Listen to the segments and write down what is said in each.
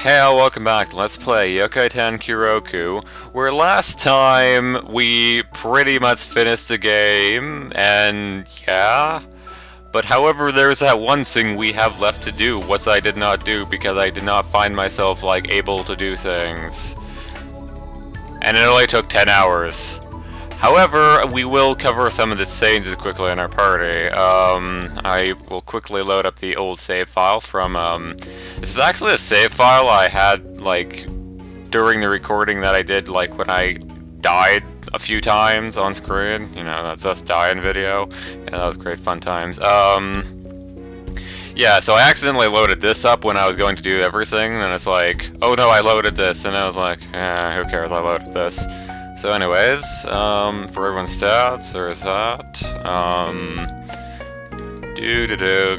Hey all, welcome back. Let's play Youkai Roku, where last time we pretty much finished the game, and yeah. But however, there's that one thing we have left to do, what I did not do because I did not find myself, like, able to do things. And it only took 10 hours. However, we will cover some of the changes quickly in our party. I will quickly load up the old save file from, this is actually a save file I had, like, during the recording that I did, like, when I died a few times on screen. You know, that's us dying video. Yeah, that was great fun times. Yeah, so I accidentally loaded this up when I was going to do everything, and it's like, oh no, I loaded this, and I was like, who cares, I loaded this. So anyways, for everyone's stats, there's that.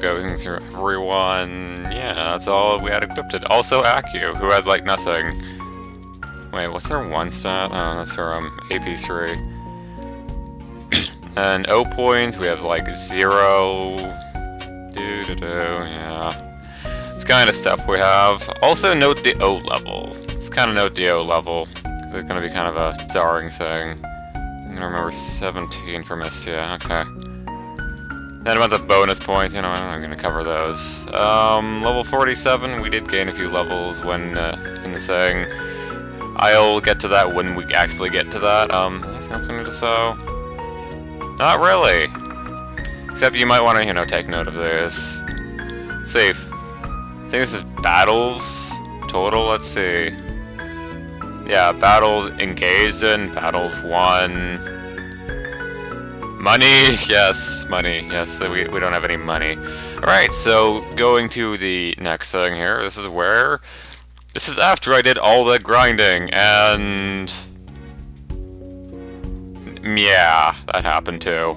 Going through everyone. Yeah, that's all we had equipped. Also Aku, who has like nothing. Wait, what's her one stat? Oh, that's her AP3. And O points, we have like 0. Yeah. It's kind of stuff we have. Also note the O level. Let's kind of note the O level. It's gonna be kind of a jarring thing. I'm gonna remember 17 for Mistia, okay. Then a bunch of bonus points, you know, I'm gonna cover those. Level 47, we did gain a few levels when in the thing. I'll get to that when we actually get to that. Anything else we need to sew? Not really. Except you might want to, you know, take note of this. Safe. I think this is battles total, let's see. Yeah, battles engaged in, battles won. Money, yes, money, yes, we don't have any money. Alright, so going to the next thing here, this is after I did all the grinding, and yeah, that happened too.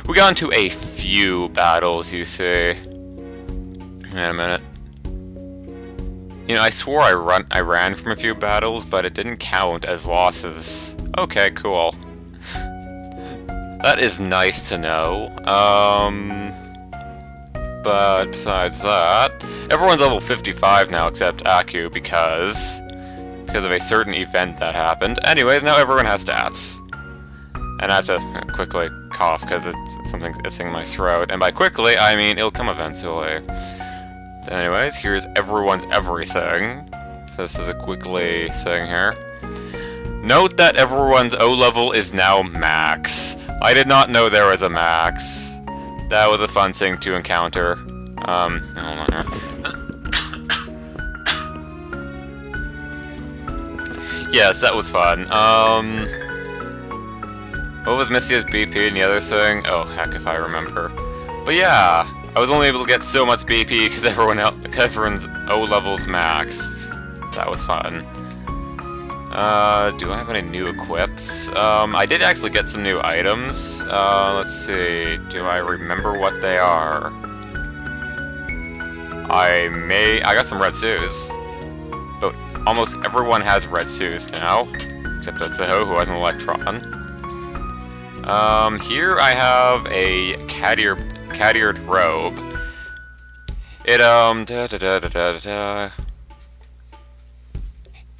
We got into a few battles, you see. Wait a minute. You know, I swore I ran from a few battles, but it didn't count as losses. Okay, cool. That is nice to know. But besides that, everyone's level 55 now except Aku because of a certain event that happened. Anyways, now everyone has stats. And I have to quickly cough because it's something that's in my throat. And by quickly, I mean it'll come eventually. Anyways, here's everyone's everything. So this is a quickly thing here. Note that everyone's O level is now max. I did not know there was a max. That was a fun thing to encounter. Hold on here. Yes, that was fun. What was Mistia's BP and the other thing? Oh, heck if I remember. But yeah. I was only able to get so much BP because everyone's O level's maxed. That was fun. Do I have any new equips? I did actually get some new items. Let's see. Do I remember what they are? I got some red shoes. But almost everyone has red shoes now. Except Atsuho, who has an electron. Here I have a Catiered robe. It,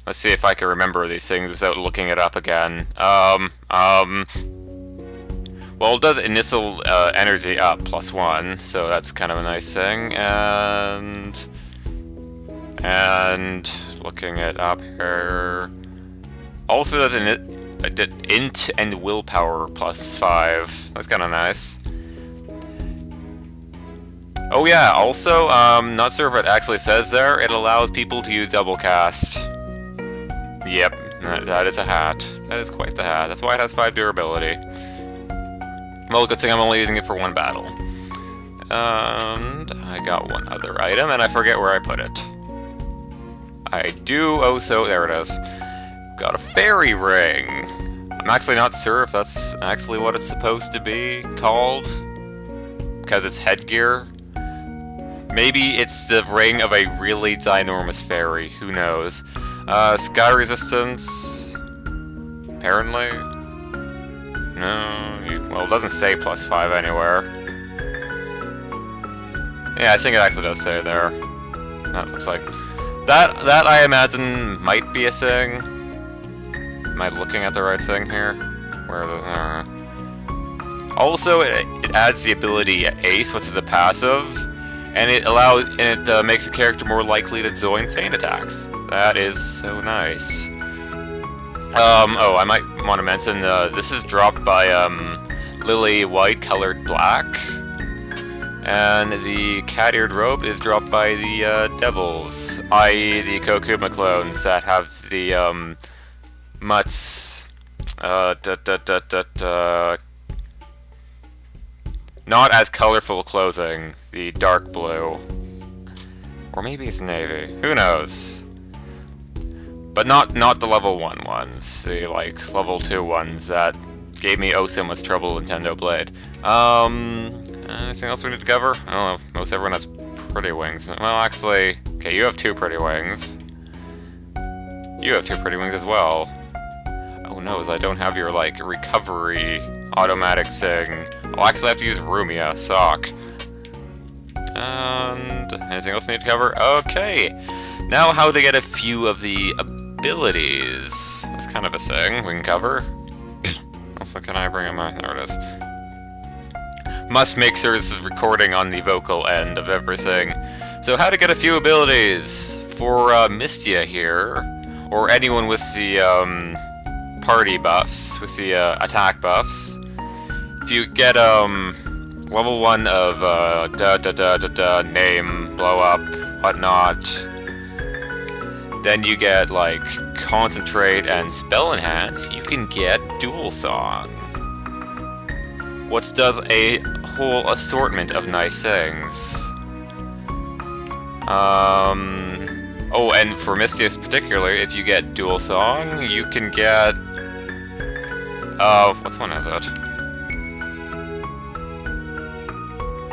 let's see if I can remember these things without looking it up again. Well, it does initial, energy up +1, so that's kind of a nice thing, and looking it up here, also does int and willpower +5, that's kind of nice. Oh yeah, also, not sure if it actually says there, it allows people to use double cast. Yep, that is a hat. That is quite the hat. That's why it has 5 durability. Well, good thing I'm only using it for one battle. And I got one other item, and I forget where I put it. I do also, there it is. Got a fairy ring. I'm actually not sure if that's actually what it's supposed to be called, because it's headgear. Maybe it's the ring of a really ginormous fairy, who knows. Sky resistance, apparently. No, well, it doesn't say +5 anywhere. Yeah, I think it actually does say there. That looks like That I imagine might be a thing. Am I looking at the right thing here? Where the also, it adds the ability Ace, which is a passive, and it makes the character more likely to join chain attacks. That is so nice. Oh, I might want to mention this is dropped by Lily White colored black, and the cat-eared robe is dropped by the Devils, i.e. the Kokuma clones that have the much not as colorful clothing, the dark blue. Or maybe it's navy. Who knows? But not the level 1 ones. The, like, level 2 ones that gave me oh so much trouble Nintendo Blade. Anything else we need to cover? I don't know. Most everyone has pretty wings. Well, actually... Okay, you have 2 pretty wings. You have 2 pretty wings as well. Oh no, I don't have your, like, recovery automatic thing. I'll actually have to use Rumia, sock. And anything else I need to cover? Okay! Now how to get a few of the abilities. That's kind of a thing we can cover. Also, can I bring in my... There it is. Must make sure this is recording on the vocal end of everything. So how to get a few abilities for Mystia here, or anyone with the party buffs, with the attack buffs. If you get level 1 of name, blow up, whatnot, then you get like concentrate and spell enhance, you can get dual song, which does a whole assortment of nice things. Oh, and for Mystius particularly, if you get dual song, you can get what's one is it?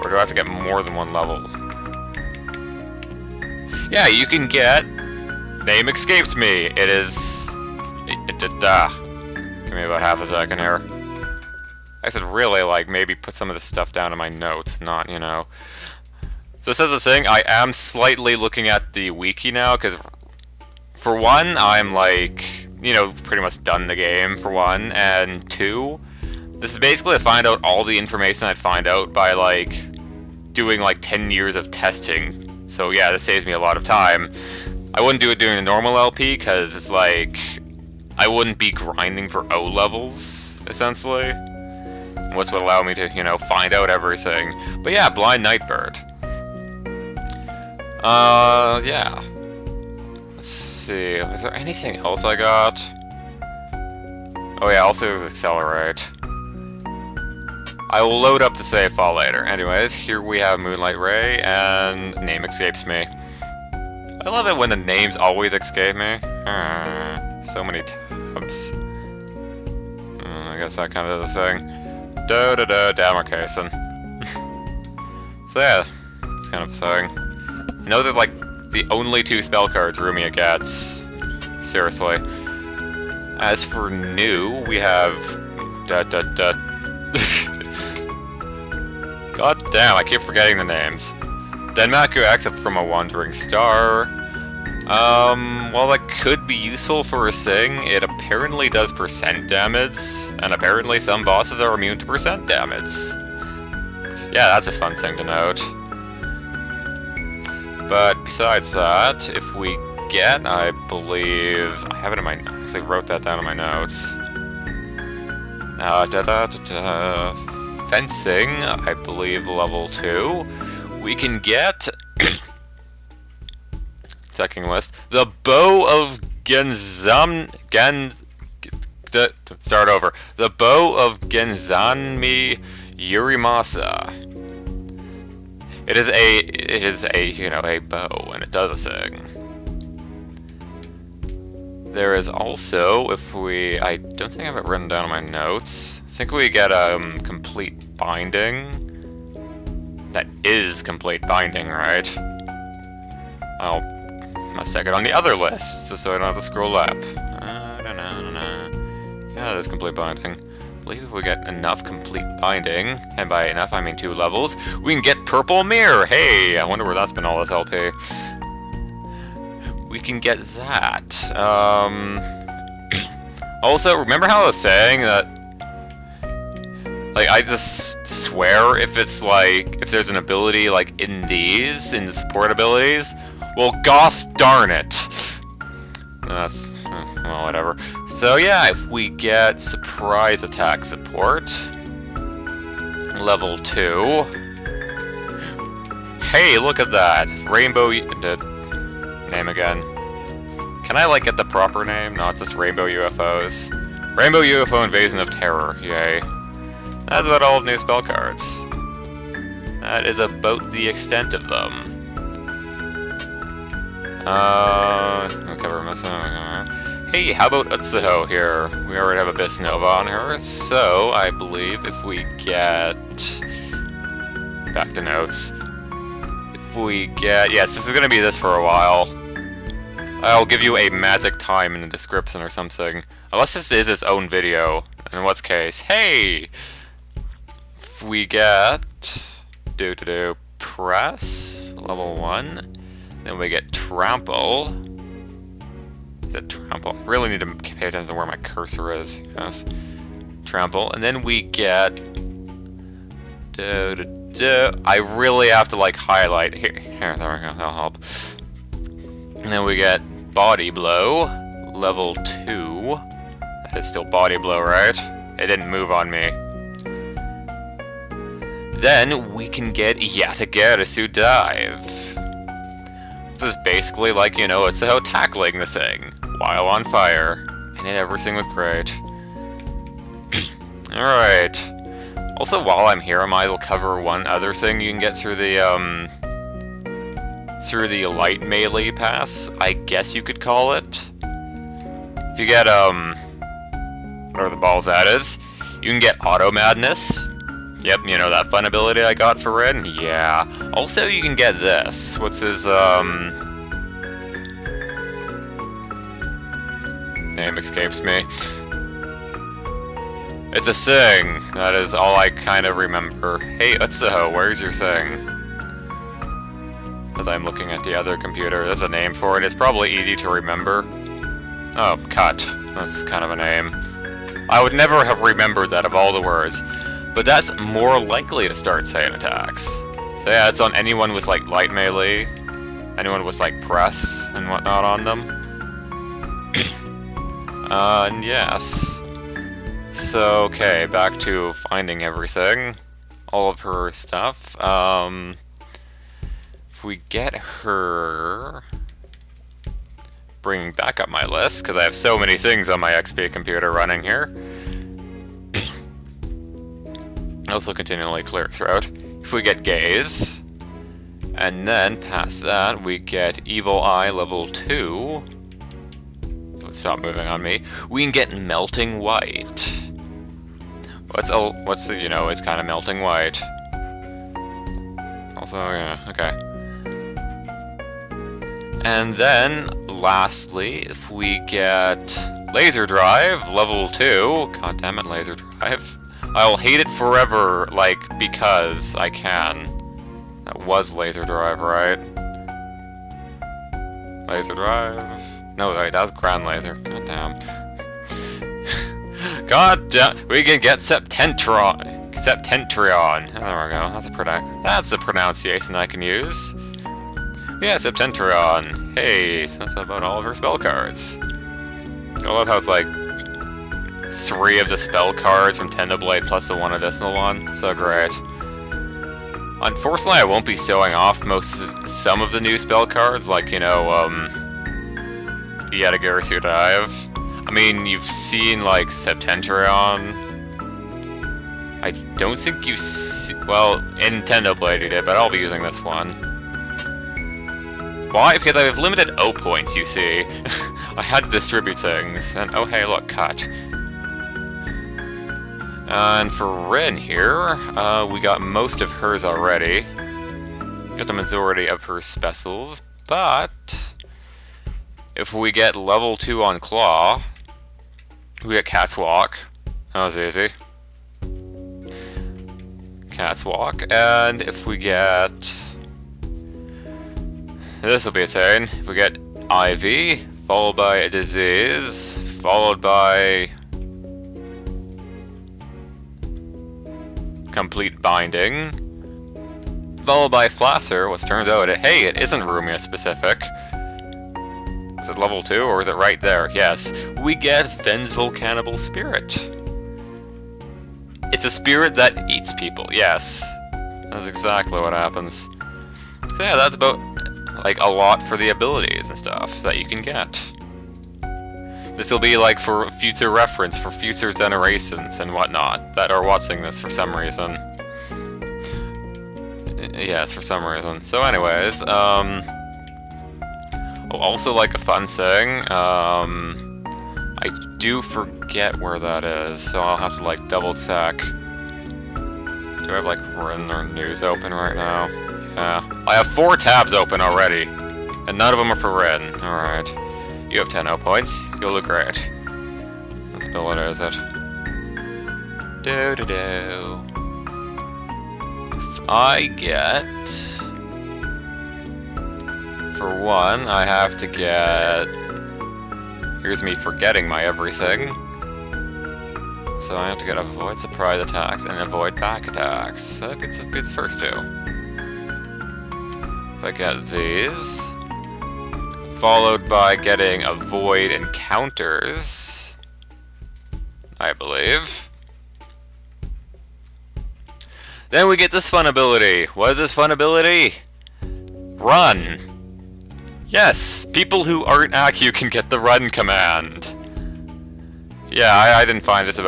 Or do I have to get more than 1 level? Yeah, you can get... Name escapes me. It is... Give me about half a second here. I should really, like, maybe put some of this stuff down in my notes, not, you know... So this is the thing, I am slightly looking at the wiki now, because... For one, I'm, like... You know, pretty much done the game, for one, and 2... This is basically to find out all the information I'd find out by, like... doing like 10 years of testing. So yeah, this saves me a lot of time. I wouldn't do it during a normal LP because it's like I wouldn't be grinding for O levels essentially, which would allow me to, you know, find out everything. But yeah, Blind Nightbird. Yeah. Let's see. Is there anything else I got? Oh yeah, also there's Accelerate. I will load up the save file later. Anyways, here we have Moonlight Ray, and name escapes me. I love it when the names always escape me. So many tabs. I guess that kind of is a thing. Demarcation. So yeah, it's kind of a thing. I know they're like the only 2 spell cards Rumia gets. Seriously. As for new, we have... God damn, I keep forgetting the names. Denmaku X from a Wandering Star. While that could be useful for a thing, it apparently does percent damage, and apparently some bosses are immune to percent damage. Yeah, that's a fun thing to note. But besides that, if we get, I believe... I have it in my... I actually wrote that down in my notes. Fencing, I believe level 2. We can get... Checking list. The Bow of start over. The Bow of Genzanmi Yurimasa. It is a, you know, a bow, and it does a thing. There is also, if we... I don't think I have it written down in my notes. I think we get complete binding. That is complete binding, right? I'll must check it on the other list, just so I don't have to scroll up. Yeah, that's complete binding. I believe if we get enough complete binding, and by enough I mean 2 levels, we can get Purple Mirror! Hey, I wonder where that's been all this LP. we can get that. Also, remember how I was saying that, like, I just swear if it's like, if there's an ability like in these, in the support abilities, well, gosh darn it. That's, well, whatever. So yeah, if we get surprise attack support, level 2. Hey, look at that! Rainbow... name again. Can I, like, get the proper name? No, it's just Rainbow UFOs. Rainbow UFO Invasion of Terror, yay. That's about all of new spell cards. That is about the extent of them. I'll cover myself. Hey, how about Utsuho here? We already have a Bisnova on her, so I believe if we get... Back to notes. If we get... Yes, this is gonna be this for a while. I'll give you a magic time in the description or something. Unless this is its own video. In what case, hey! If we get... Press, level 1. Then we get Trample. Is it Trample? I really need to pay attention to where my cursor is. Yes. Trample. And then we get... I really have to, like, highlight here. Here, there we go, that'll help. And then we get Body Blow, level 2. That is still Body Blow, right? It didn't move on me. Then we can get Yatagarasu Dive. This is basically like, you know, it's how tackling the thing while on fire. And everything was great. Alright. Also, while I'm here, I might will cover one other thing you can get through the light melee pass, I guess you could call it. If you get, whatever the balls that is, you can get Auto Madness. Yep, you know, that fun ability I got for Red? Yeah. Also, you can get this. What's his, name escapes me. It's a Sing. That is all I kind of remember. Hey, Utsuho, where's your Sing? As I'm looking at the other computer, there's a name for it. It's probably easy to remember. Oh, Cut. That's kind of a name. I would never have remembered that of all the words. But that's more likely to start Saiyan attacks. So yeah, it's on anyone with, like, light melee. Anyone with, like, press and whatnot on them. And yes. So, okay, back to finding everything. All of her stuff. If we get her... Bringing back up my list, because I have so many things on my XP computer running here. Also continually clear throat. If we get Gaze, and then past that we get Evil Eye level 2. Stop moving on me. We can get Melting White. What's the, you know, it's kind of melting white. Also, yeah, okay. And then, lastly, if we get Laser Drive, level 2. God damn it, Laser Drive. I'll hate it forever, like, because I can. That was Laser Drive, right? Laser Drive? No, wait, that was Grand Laser. God damn. God damn, we can get Septentrion. Septentrion. There we go. That's a pronunciation I can use. Yeah, Septentrion. Hey, so that's about all of her spell cards. I love how it's like 3 of the spell cards from Tendoblade plus the 1 additional one. So great. Unfortunately, I won't be showing off some of the new spell cards, like, you know, Yatagarasu Dive. I mean, you've seen, like, Septentrion. I don't think you've well, in Tendoblade you did, but I'll be using this one. Why? Because I have limited O points, you see. I had to distribute things, and oh hey, look, Cut. And for Rin here, we got most of hers already. Got the majority of her specials, but if we get level 2 on Claw, we get Cat's Walk. That was easy. Cat's Walk, and if we get... This will be a thing. If we get Ivy, followed by a disease, followed by complete binding, followed by Flasser, which turns out, hey, it isn't Rumia specific. Is it level 2, or is it right there? Yes. We get Vengeful Cannibal Spirit. It's a spirit that eats people, yes. That's exactly what happens. So yeah, that's about, like, a lot for the abilities and stuff that you can get. This will be, like, for future reference, for future generations and whatnot, that are watching this for some reason. Yes, for some reason. So anyways, also, like, a fun thing, I do forget where that is, so I'll have to, like, double check. Do I have, like, Rin or News open right now? Yeah. I have 4 tabs open already, and none of them are for Rin. Alright. You have 10 points. You'll look great. Let's build it, is it? Do-do-do. If I get... For one, I have to get... Here's me forgetting my everything. So I have to get avoid surprise attacks and avoid back attacks. So that would be the first 2. If I get these, followed by getting avoid encounters, I believe. Then we get this fun ability. What is this fun ability? Run! Yes, people who aren't Aku can get the run command. Yeah, I didn't find this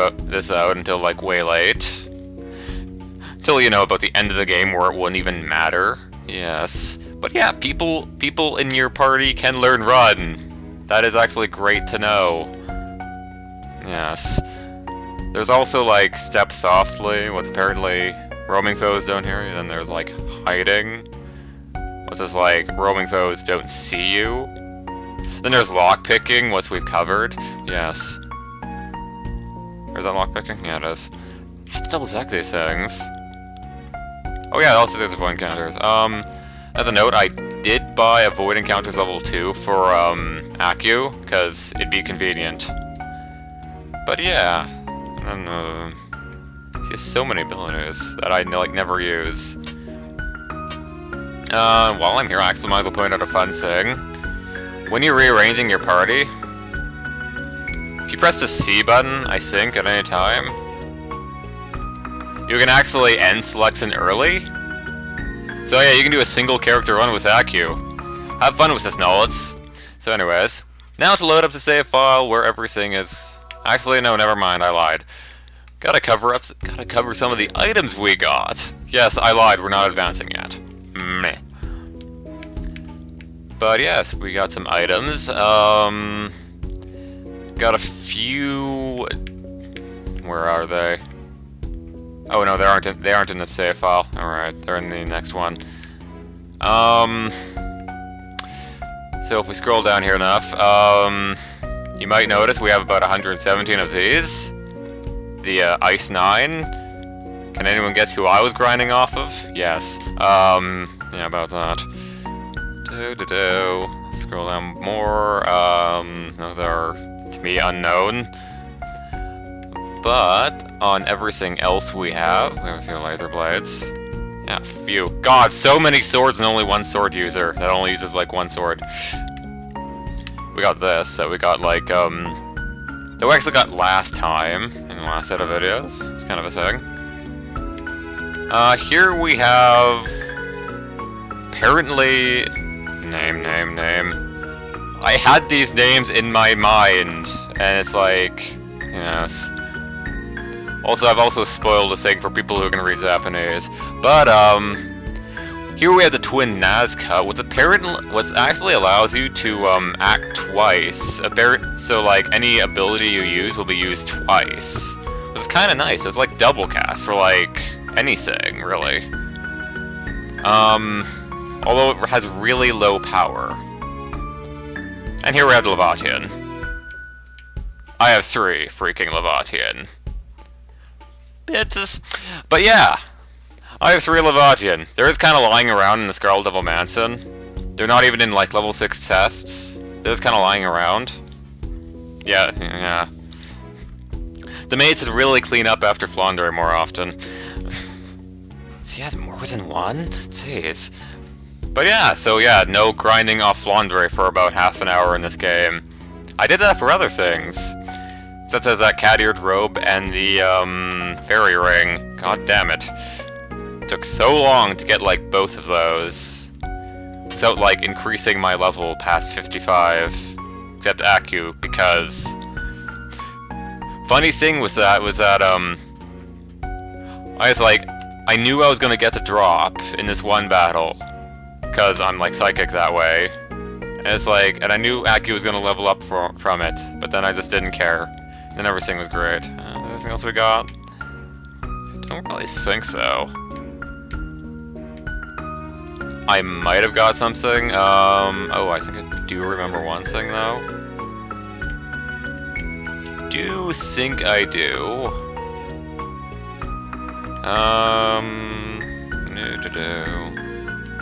out until, like, way late. Until, you know, about the end of the game where it wouldn't even matter. Yes. But yeah, people in your party can learn run. That is actually great to know. Yes. There's also, like, step softly, what's apparently roaming foes don't hear you. Then there's, like, hiding. What's this, like, roaming foes don't see you. Then there's lockpicking, which we've covered. Yes. Or is that lockpicking? Yeah, it is. I have to double check these things. Oh yeah, also there's avoid encounters. As a note, I did buy avoid encounters level 2 for, Aku, because it'd be convenient. But yeah, and, see so many abilities that I, like, never use. While I'm here, I actually might as well point out a fun thing. When you're rearranging your party, if you press the C button, I think, at any time, you can actually end selection early. So yeah, you can do a single character run with Aku. Have fun with this knowledge. So anyways, now to load up the save file where everything is... Actually, no, never mind, I lied. Gotta cover some of the items we got. Yes, I lied, we're not advancing yet. Meh. But yes, we got some items. Got a few... Where are they? Oh no, they aren't in the save file. Alright, they're in the next one. So if we scroll down here enough, you might notice we have about 117 of these. The Ice 9. Can anyone guess who I was grinding off of? Yes. Yeah, about that. Scroll down more. Those are, to me, unknown. But on everything else we have a few laser blades. Yeah, a few. God, so many swords and only one sword user that only uses, like, one sword. We got this, so we got, like, that we actually got last time in the last set of videos. It's kind of a thing. Here we have... Apparently... Name. I had these names in my mind, and it's like... Yes. Also, I've also spoiled this thing for people who can read Japanese. But, here we have the Twin Nazca, which actually allows you to, act twice. So, like, any ability you use will be used twice. Which is kind of nice. It's like double cast for, like, anything, really. Although it has really low power. And here we have the Levatian. I have 3 freaking Levatian. Bitches. But yeah, I have 3 Levatian. They're just kind of lying around in the Scarlet Devil Mansion. They're not even in, like, level 6 tests. They're just kind of lying around. Yeah. The maids should really clean up after Flandre more often. So he has more than one? Jeez. But yeah, so yeah, no grinding off Flandre for about half an hour in this game. I did that for other things. Such as that cat-eared robe and the, fairy ring. God damn it. It took so long to get, like, both of those. Without, like, increasing my level past 55. Except Aku, because... Funny thing was that, I was like, I knew I was gonna get the drop in this one battle. Because I'm, like, psychic that way. And it's like, and I knew Aku was gonna level up from it, but then I just didn't care. And everything was great. Anything else we got? I don't really think so. I might have got something. Oh, I think I do remember one thing, though. Do think I do. I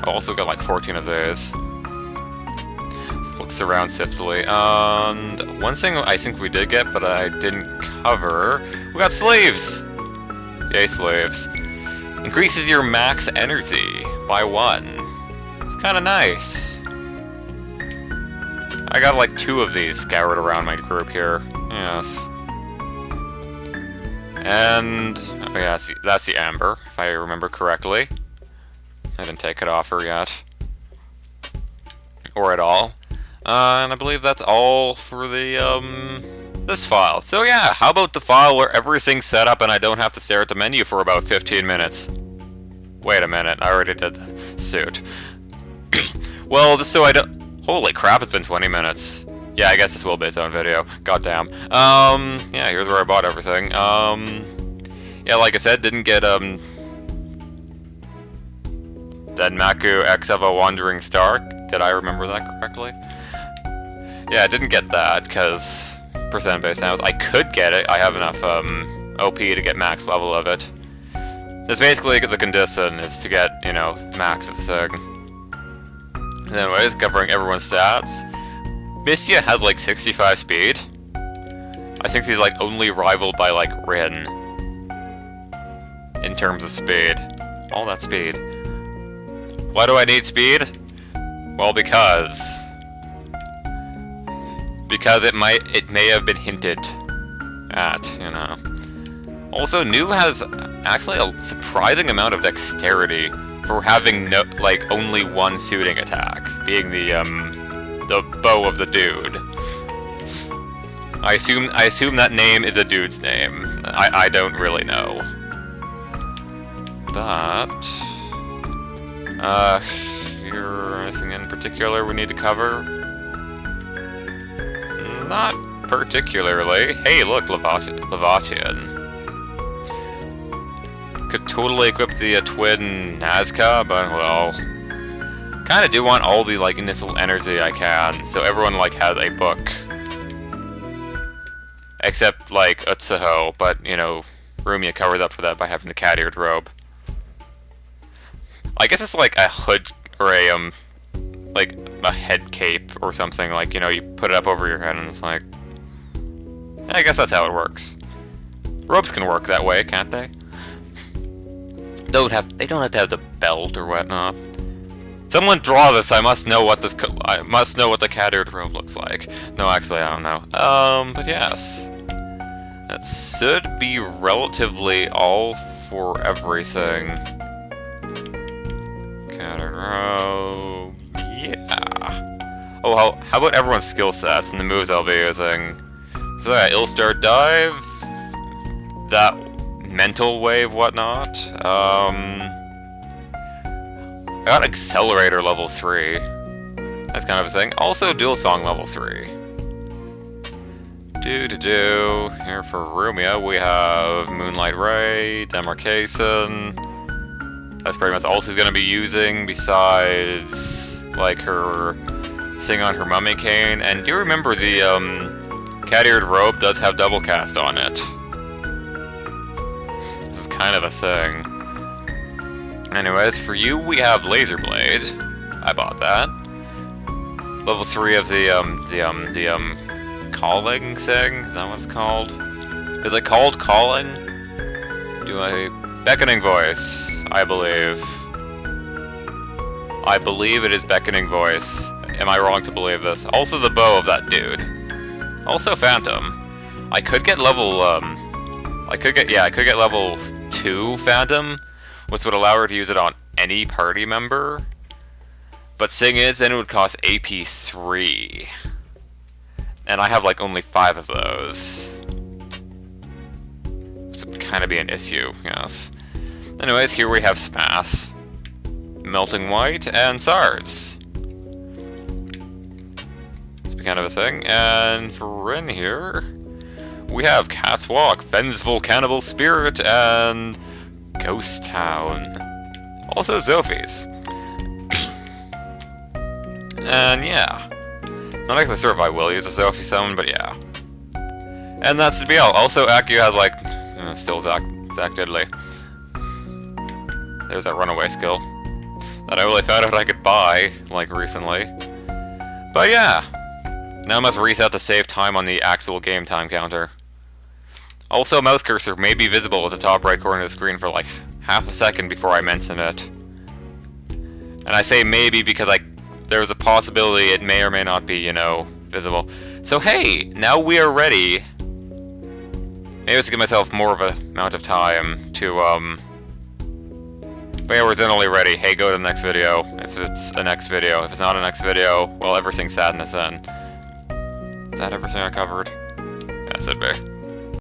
also got like 14 of those. Looks around siftily. And one thing I think we did get, but I didn't cover. We got slaves! Yay, slaves. Increases your max energy by 1. It's kind of nice. I got like 2 of these scattered around my group here. Yes. And... oh yeah, that's the amber, if I remember correctly. I didn't take it off her yet. Or at all. And I believe that's all for the, this file. So yeah, how about the file where everything's set up and I don't have to stare at the menu for about 15 minutes? Wait a minute, I already did the suit. Well, just so I don't... holy crap, it's been 20 minutes. Yeah, I guess this will be its own video. Goddamn. Yeah, here's where I bought everything. Yeah, like I said, didn't get, Denmaku X of a Wandering Star. Did I remember that correctly? Yeah, I didn't get that, because percent-based now. I could get it. I have enough, OP to get max level of it. That's basically the condition, is to get, you know, max of the thing. Anyways, covering everyone's stats. Mistia has, like, 65 speed. I think she's, like, only rivaled by, like, Rin. In terms of speed. All that speed. Why do I need speed? Well, because it may have been hinted at, you know. Also, New has actually a surprising amount of dexterity for having no, like, only one shooting attack, being the bow of the dude. I assume that name is a dude's name. I don't really know. But here, anything in particular we need to cover? Not particularly. Hey, look, Levatian. Could totally equip the twin Nazca, but, well... kinda do want all the, like, initial energy I can, so everyone, like, has a book. Except, like, Utsuho, but, you know, Rumia covered up for that by having the cat-eared robe. I guess it's like a hood, or a, like, a head cape or something, like, you know, you put it up over your head and it's like... I guess that's how it works. Robes can work that way, can't they? They don't have to have the belt or whatnot. Someone draw this, I must know what the cat-eared robe looks like. No, actually, I don't know. But yes. That should be relatively all for everything. Cat-eared robe... yeah. Oh, how about everyone's skill sets and the moves I'll be using? So that Ill-Star Dive... that mental wave, whatnot. I got Accelerator level 3. That's kind of a thing. Also, Dual Song level 3. Here for Rumia, we have Moonlight Ray, Demarcation. That's pretty much all she's gonna be using, besides, like, her thing on her mummy cane. And do you remember the, cat-eared robe does have double cast on it? This is kind of a thing. Anyways, for you, we have Laser Blade. I bought that. Level 3 of the calling thing? Is that what it's called? Is it called calling? Do a beckoning voice, I believe. I believe it is beckoning voice. Am I wrong to believe this? Also the bow of that dude. Also Phantom. I could get level, I could get level 2 Phantom, which would allow her to use it on any party member. But thing is, then it would cost AP 3. And I have like only 5 of those. This would kind of be an issue, yes. Anyways, here we have Smash, Melting White, and Sards. This would be kind of a thing. And for in here, we have Cat's Walk, Vengeful Cannibal Spirit, and Ghost Town. Also Zophies. And yeah. Not exactly sure if I will use a Zophie summon, but yeah. And that's the BL. Also, Aku has like, still Zack Diddley. There's that runaway skill that I really found out I could buy, like, recently. But yeah. Now I must reset to save time on the actual game time counter. Also, mouse cursor may be visible at the top right corner of the screen for like half a second before I mention it. And I say maybe because there's a possibility it may or may not be, you know, visible. So hey, now we are ready. Maybe I should give myself more of a amount of time to, but yeah, we're generally ready. Hey, go to the next video, if it's a next video. If it's not a next video, well, everything's sadness then. Is that everything I covered? Yeah, it should be.